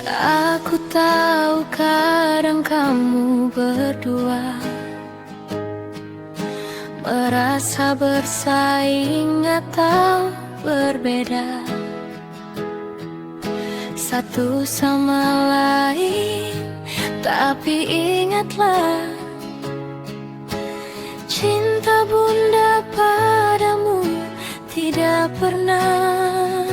Aku tahu kadang kamu berdua merasa bersaing atau berbeda satu sama lain. Tapi ingatlah, cinta bunda padamu tidak pernah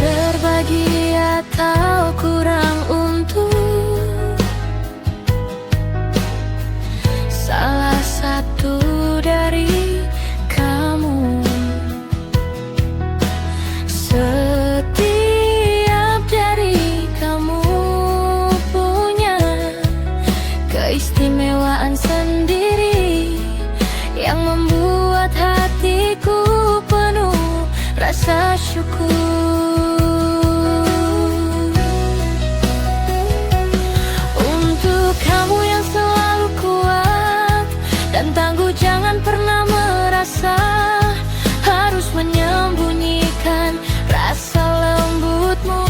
terbagi atau kurang untuk salah satu dari kamu. Setiap dari kamu punya keistimewaan sendiri yang membuat hatiku penuh rasa syukur. Jangan pernah merasa harus menyembunyikan rasa lembutmu.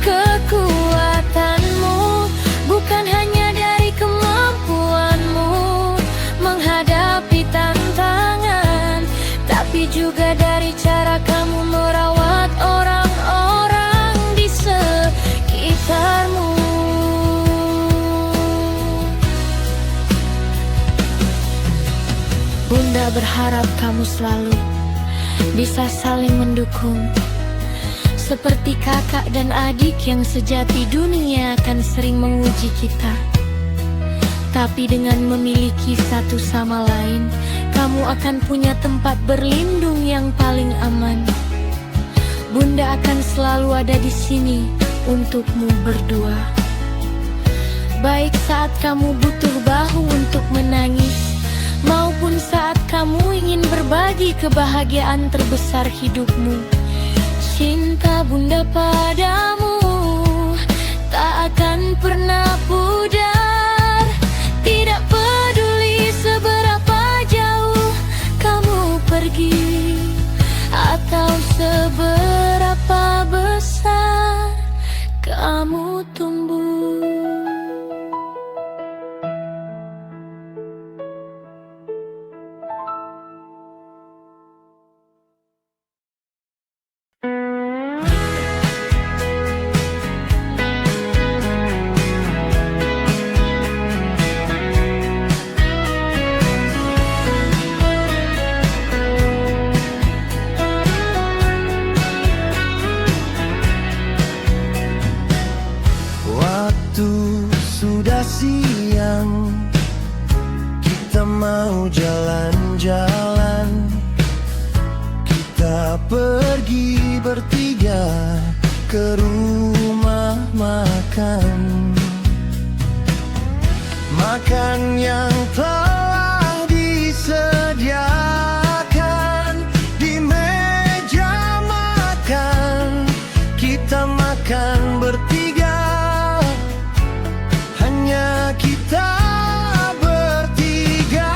Kekuatanmu bukan hanya dari kemampuanmu menghadapi tantangan, tapi juga dari cara kamu merawat orang-orang di sekitarmu. Bunda berharap kamu selalu bisa saling mendukung, seperti kakak dan adik yang sejati. Dunia akan sering menguji kita, tapi dengan memiliki satu sama lain, kamu akan punya tempat berlindung yang paling aman. Bunda akan selalu ada di sini untukmu berdua, baik saat kamu butuh bahu untuk menangis maupun saat kamu ingin berbagi kebahagiaan terbesar hidupmu. Cinta bunda padamu tak akan pernah pudar, tidak peduli seberapa jauh kamu pergi atau seberapa besar kamu tumbuh. Sudah siang, kita mau jalan-jalan. Kita pergi bertiga ke rumah makan. Makan yang telah disediakan di meja makan. Kita makan bertiga, hanya kita bertiga.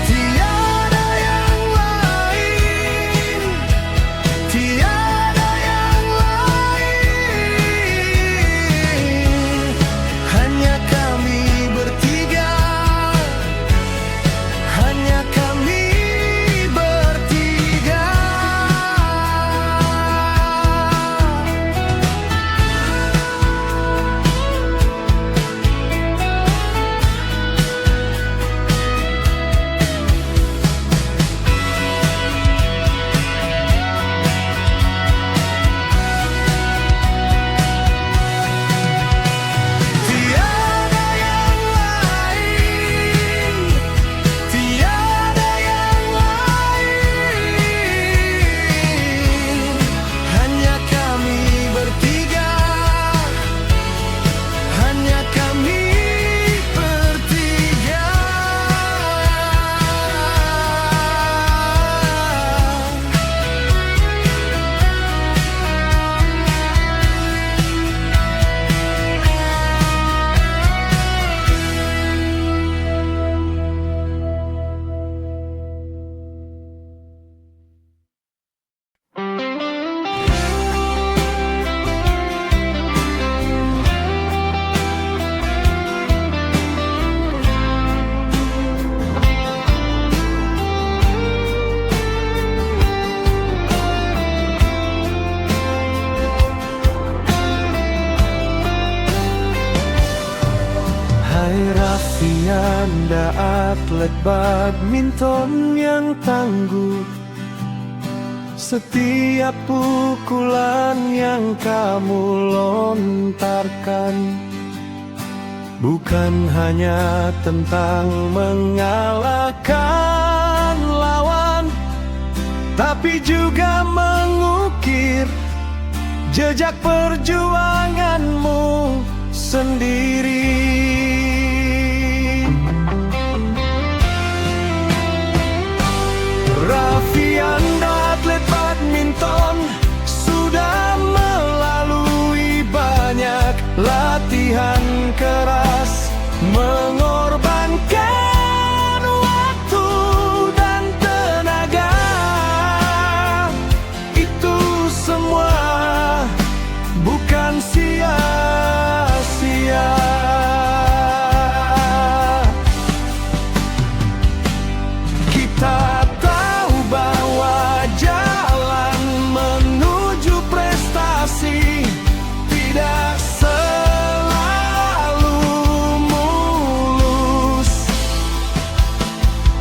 Tiada yang lain, tiada atlet badminton yang tangguh. Setiap pukulan yang kamu lontarkan bukan hanya tentang mengalahkan lawan, tapi juga mengukir jejak perjuanganmu sendiri. Raffianda, atlet badminton, sudah melalui banyak latihan keras, mengorbankan waktu dan tenaga. Itu semua bukan sia-sia. Kita tahu bahwa jalan menuju prestasi tidak selalu mulus,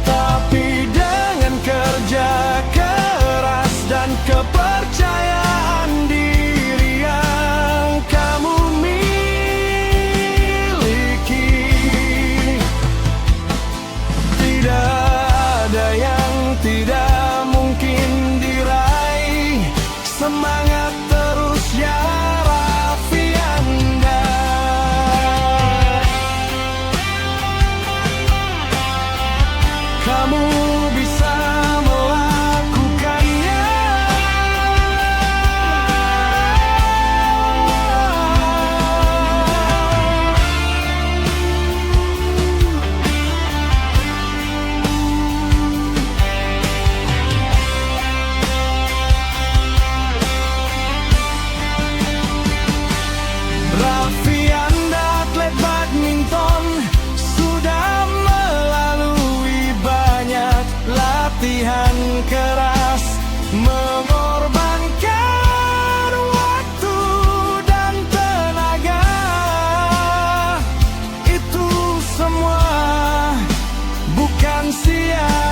tapi dengan kerja keras dan kepercayaan diri yang kamu miliki, tidak ada yang tidak mungkin diraih. Semangat terus ya Raffianda. Kamu bisa melakukannya. Raffianda, atlet badminton, sudah melalui banyak latihan keras, mengorbankan waktu dan tenaga. Itu semua bukan sia-sia.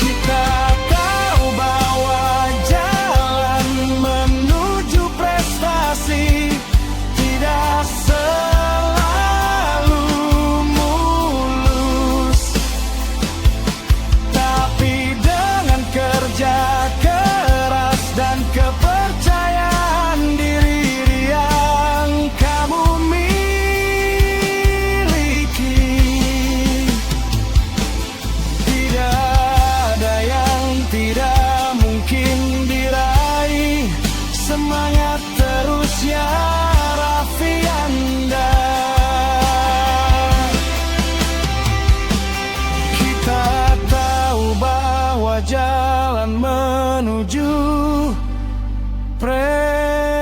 Kita tahu bahwa jalan menuju prestasi tidak selalu mulus, tapi dengan kerja keras dan kepercayaan diri yang kamu miliki, tidak ada yang tidak mungkin diraih. Semangat terus ya Raffianda. Kita tahu bahwa jalan menuju prestasi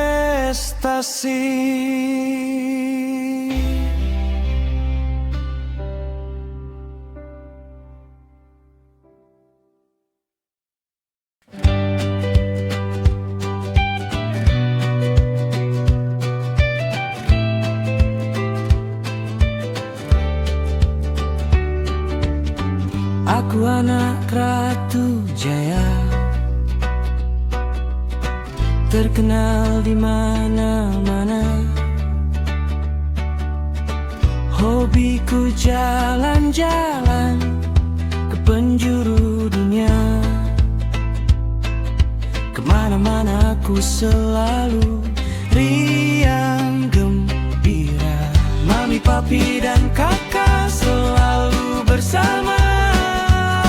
Aku anak Ratu Jaya, terkenal di mana-mana. Hobiku jalan-jalan ke penjuru dunia. Kemana-mana aku selalu riang gembira. Mami, papi, dan kakak selalu bersama.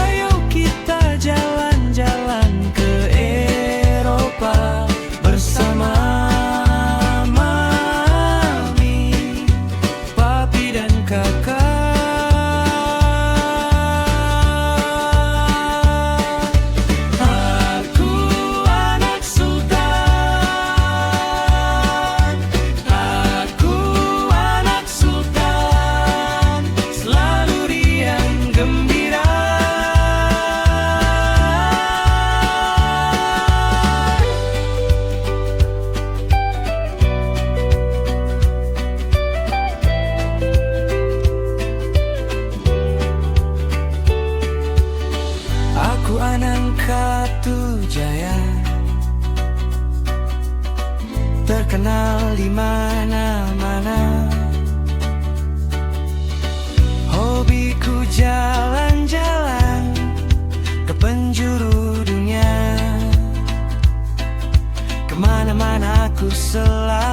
Ayo kita jalan-jalan ke Eropa bersama mami, papi, dan kakak. Aku anak sultan,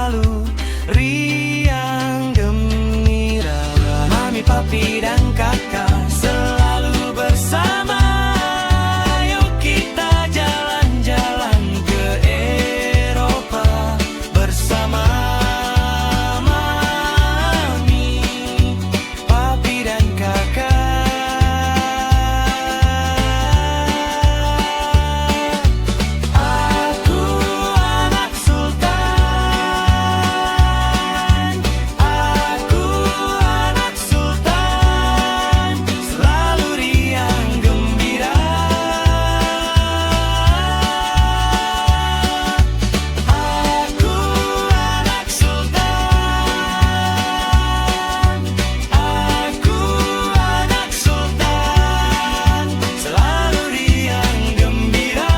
selalu riang gembira. Mami, papi, dan kakak selalu bersama. Yuk kita jalan-jalan ke Eropa bersama mami, papi, dan kakak. Aku anak sultan, aku anak sultan, selalu riang gembira. Aku anak sultan, aku anak sultan, selalu riang gembira.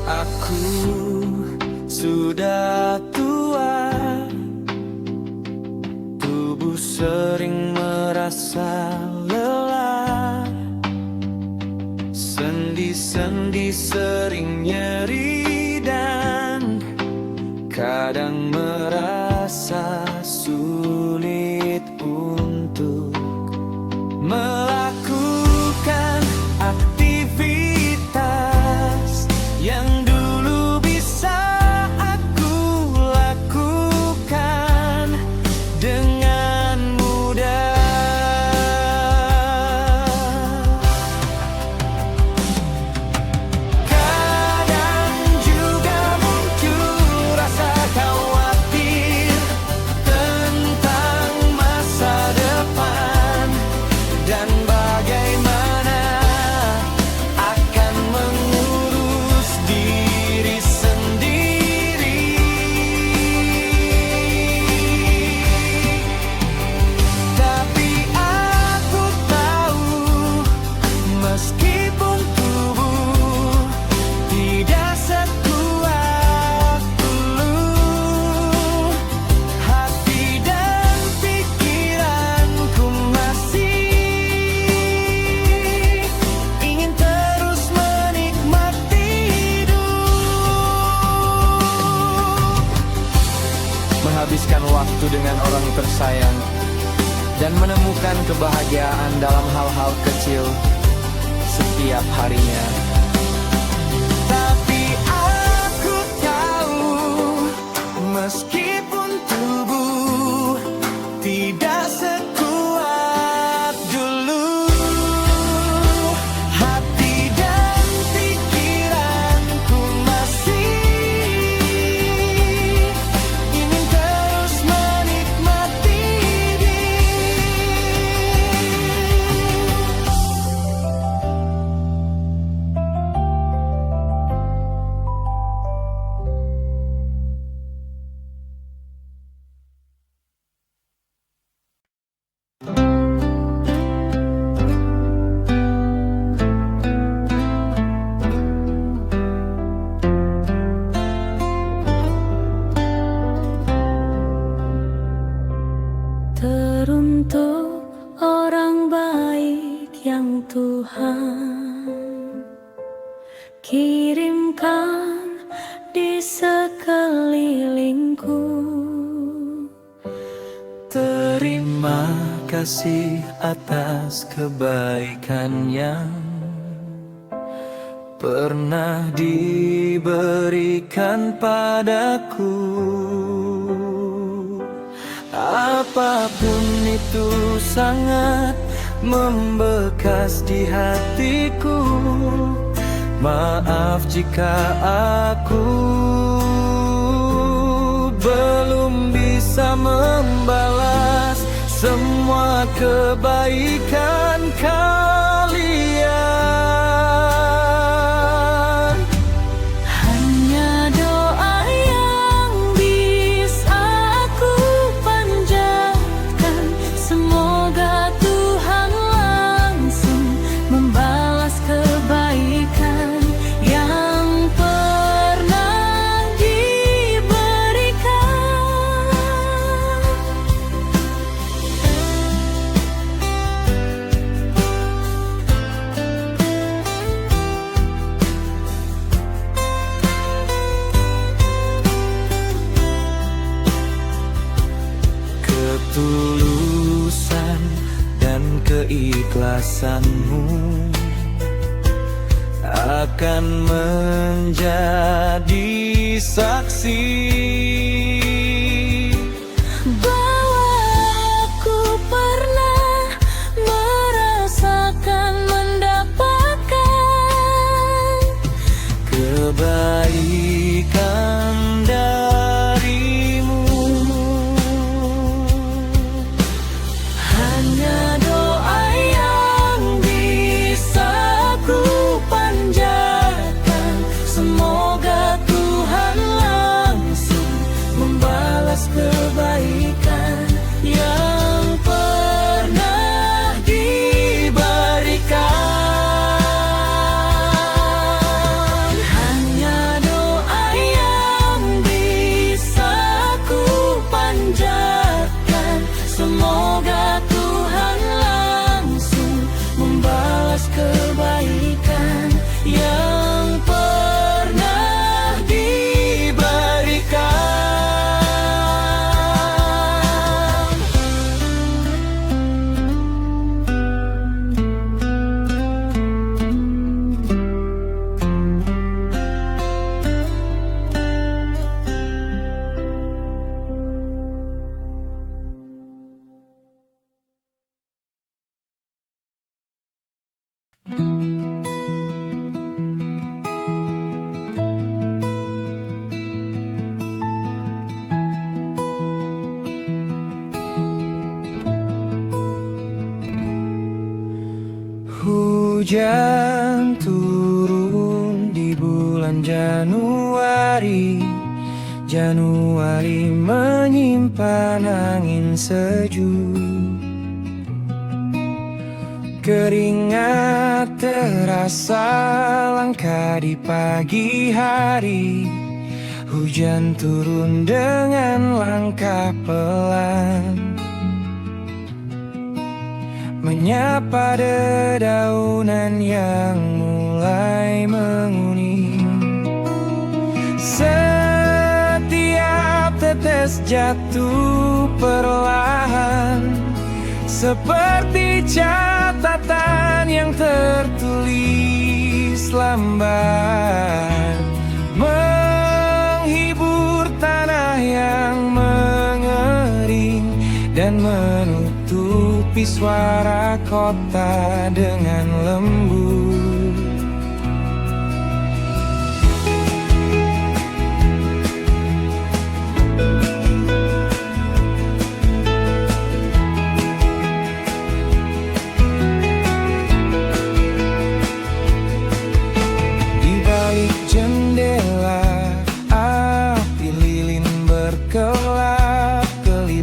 Aku sudah tua, tubuh sering merasa lelah, sendi-sendi sering nyeri dan kadang merasa sulit untuk melakukan aktivitas yang dulu bisa aku lakukan dengan mudah. Kadang juga muncul rasa khawatir tentang masa depan dan bagaimana akan mengurus diri sendiri. Tapi aku tahu, meskipun tubuh tidak sekuat dulu, hati dan pikiranku masih ingin terus menikmati hidup. Menghabiskan waktu dengan orang tersayang dan menemukan kebahagiaan dalam hal-hal kecil setiap harinya. Tapi aku tahu, meskipun tubuh tidak sekuat dulu, hati dan pikiranku masih ingin terus menikmati Teruntuk orang baik yang Tuhan kirimkan di sekelilingku. Terima kasih atas kebaikan yang pernah diberikan padaku. Apapun itu sangat membekas di hatiku. Maaf jika aku belum bisa membalas semua kebaikan kalian. Hanya pesanmu akan menjadi saksi bahwa aku pernah merasakan mendapatkan kebaikan darimu. hanya doa yang bisa ku panjatkan. Semoga Tuhan langsung membalas kebaikan yang pernah diberikan. Hanya doa yang bisa ku panjatkan. Semoga Tuhan langsung membalas kebaikan yang pernah diberikan. Hujan turun di bulan Januari. Januari menyimpan angin sejuk. Keringat terasa langka di pagi hari. Hujan turun dengan langkah pelan, menyapa dedaunan yang mulai menguning. Setiap tetes jatuh perlahan, seperti catatan yang tertulis lamban, menghibur tanah yang mengering dan menutupi suara kota dengan lembut. Di balik jendela, api lilin berkelap-kelip.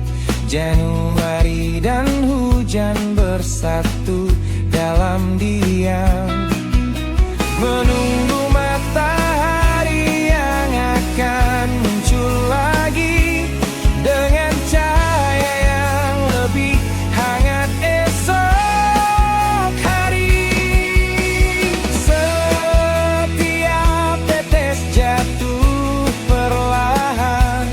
Januari dan hujan bersatu dalam diam, menunggu matahari yang akan muncul lagi dengan cahaya yang lebih hangat esok hari. Setiap tetes jatuh perlahan,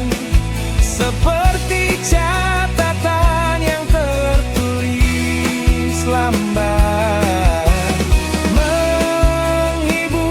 seperti catatan yang tertulis lamban, menghibur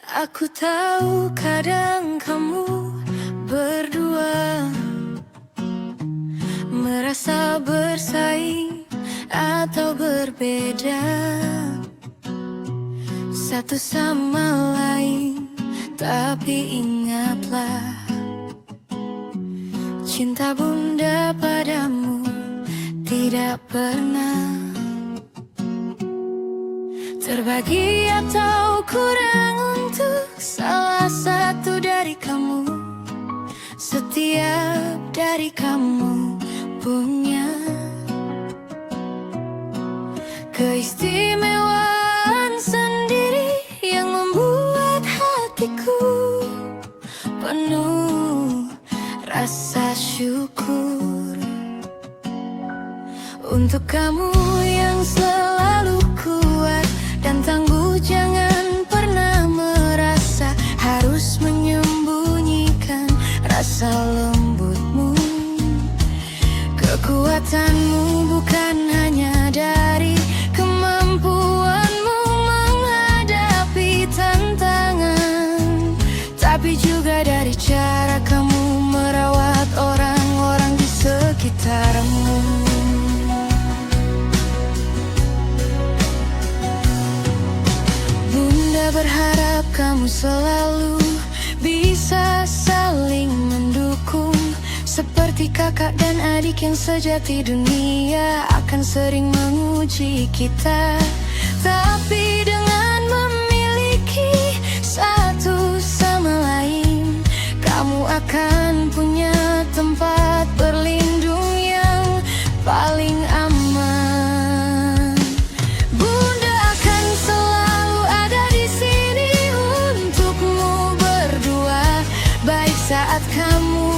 Aku tahu kadang kamu berdua merasa bersaing atau berbeda satu sama lain. Tapi ingatlah, cinta bunda padamu tidak pernah terbagi atau kurang untuk salah satu dari kamu. Setiap dari kamu punya keistimewaan sendiri yang membuat hatiku penuh rasa syukur untuk kamu yang selalu kuat dan tangguh. Jangan pernah merasa harus menyembunyikan rasa lembutmu. Kekuatanmu bukan hanya dari kemampuanmu menghadapi tantangan, tapi juga dari cara kamu merawat orang-orang di sekitarmu. Berharap kamu selalu bisa saling mendukung, seperti kakak dan adik yang sejati. Dunia akan sering menguji kita, tapi dengan memiliki satu sama lain, kamu akan punya tempat berlindung yang paling aman. Bunda akan selalu ada di sini untukmu berdua, baik saat kamu